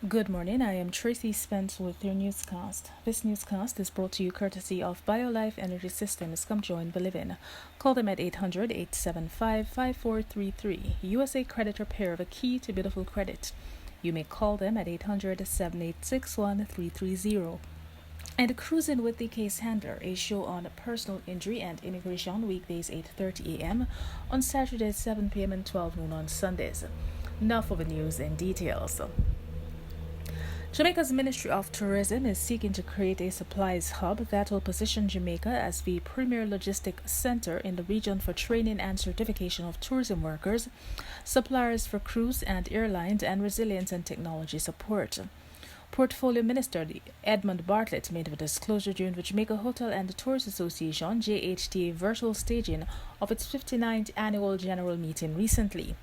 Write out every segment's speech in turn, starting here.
Good morning, I am Tracy Spence with your newscast. This newscast is brought to you courtesy of BioLife Energy Systems. Come join Believe in. Call them at 800-875-5433. USA Credit Repair, the key to beautiful credit. You may call them at 800-786-1330. And Cruising with the Case Handler, a show on personal injury and immigration, weekdays 8:30 a.m. on Saturdays 7 p.m. and 12 noon on Sundays. Now for the news and details. Jamaica's Ministry of Tourism is seeking to create a supplies hub that will position Jamaica as the premier logistic center in the region for training and certification of tourism workers, suppliers for cruise and airlines, and resilience and technology support. Portfolio Minister Edmund Bartlett made the disclosure during the Jamaica Hotel and Tourist Association JHTA virtual staging of its 59th annual general meeting recently.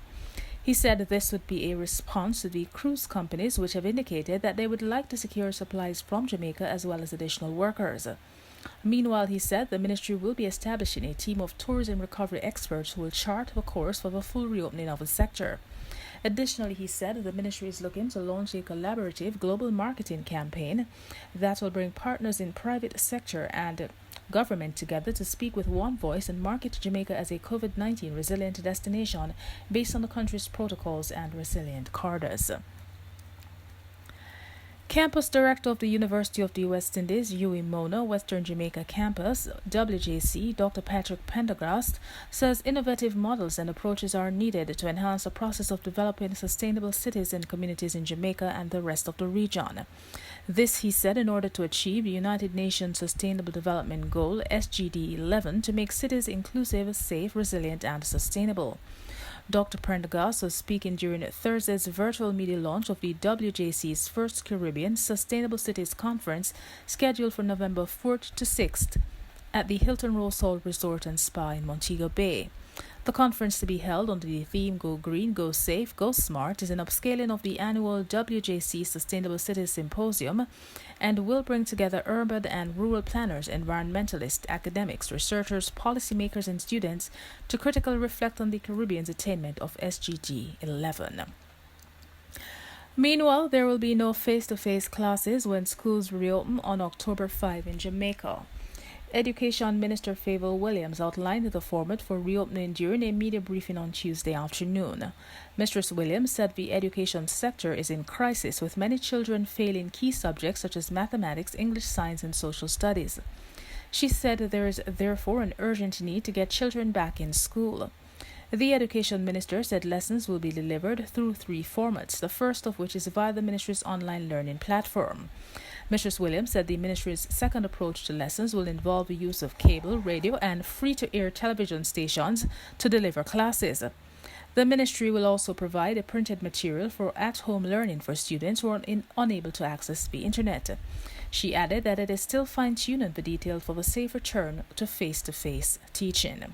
He said this would be a response to the cruise companies, which have indicated that they would like to secure supplies from Jamaica as well as additional workers. Meanwhile, he said the ministry will be establishing a team of tourism recovery experts who will chart the course for the full reopening of the sector. Additionally, he said the ministry is looking to launch a collaborative global marketing campaign that will bring partners in private sector and government together to speak with one voice and market Jamaica as a COVID-19 resilient destination based on the country's protocols and resilient corridors. Campus Director of the University of the West Indies, Mona Western Jamaica Campus, WJC, Dr. Patrick Pendergast, says innovative models and approaches are needed to enhance the process of developing sustainable cities and communities in Jamaica and the rest of the region. This, he said, in order to achieve the United Nations Sustainable Development Goal, SGD 11, to make cities inclusive, safe, resilient, and sustainable. Dr. Prendergast was speaking during Thursday's virtual media launch of the WJC's first Caribbean Sustainable Cities Conference, scheduled for November 4th to 6th at the Hilton Rose Hall Resort and Spa in Montego Bay. The conference, to be held under the theme Go Green, Go Safe, Go Smart, is an upscaling of the annual WJC Sustainable Cities Symposium and will bring together urban and rural planners, environmentalists, academics, researchers, policymakers, and students to critically reflect on the Caribbean's attainment of SDG 11. Meanwhile, there will be no face-to-face classes when schools reopen on October 5 in Jamaica. Education Minister Favour Williams outlined the format for reopening during a media briefing on Tuesday afternoon. Mistress Williams said the education sector is in crisis, with many children failing key subjects such as mathematics, English, science, and social studies. She said there is therefore an urgent need to get children back in school. The Education Minister said lessons will be delivered through 3 formats, the first of which is via the ministry's online learning platform. Mrs. Williams said the ministry's second approach to lessons will involve the use of cable, radio, and free-to-air television stations to deliver classes. The ministry will also provide a printed material for at-home learning for students who are unable to access the internet. She added that it is still fine-tuning the details for the safe return to face-to-face teaching.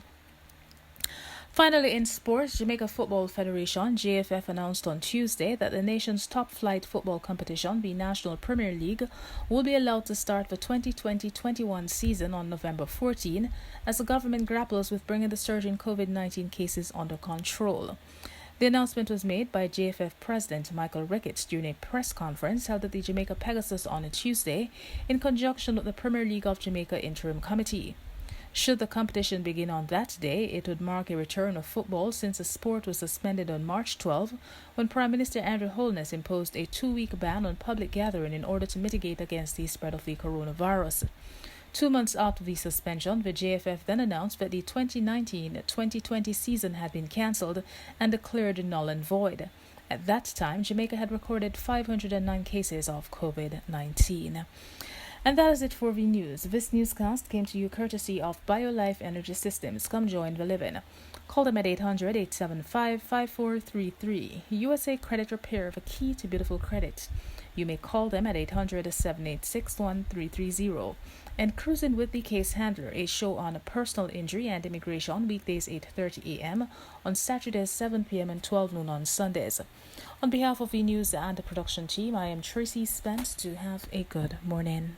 Finally, in sports, Jamaica Football Federation (JFF) announced on Tuesday that the nation's top-flight football competition, the National Premier League, will be allowed to start the 2020-21 season on November 14 as the government grapples with bringing the surge in COVID-19 cases under control. The announcement was made by JFF President Michael Ricketts during a press conference held at the Jamaica Pegasus on a Tuesday in conjunction with the Premier League of Jamaica Interim Committee. Should the competition begin on that day, it would mark a return of football since the sport was suspended on March 12 when Prime Minister Andrew Holness imposed a 2-week ban on public gathering in order to mitigate against the spread of the coronavirus. 2 months after the suspension, the JFF then announced that the 2019-2020 season had been cancelled and declared null and void. At that time, Jamaica had recorded 509 cases of COVID-19. And that is it for the news. This newscast came to you courtesy of BioLife Energy Systems. Come join the living. Call them at 800-875-5433. USA Credit Repair, the key to beautiful credit. You may call them at 800-786-1330. And Cruising with the Case Handler, a show on personal injury and immigration, weekdays 8:30 a.m. on Saturdays 7 p.m. and 12 noon on Sundays. On behalf of the news and the production team, I am Tracy Spence. To have a good morning.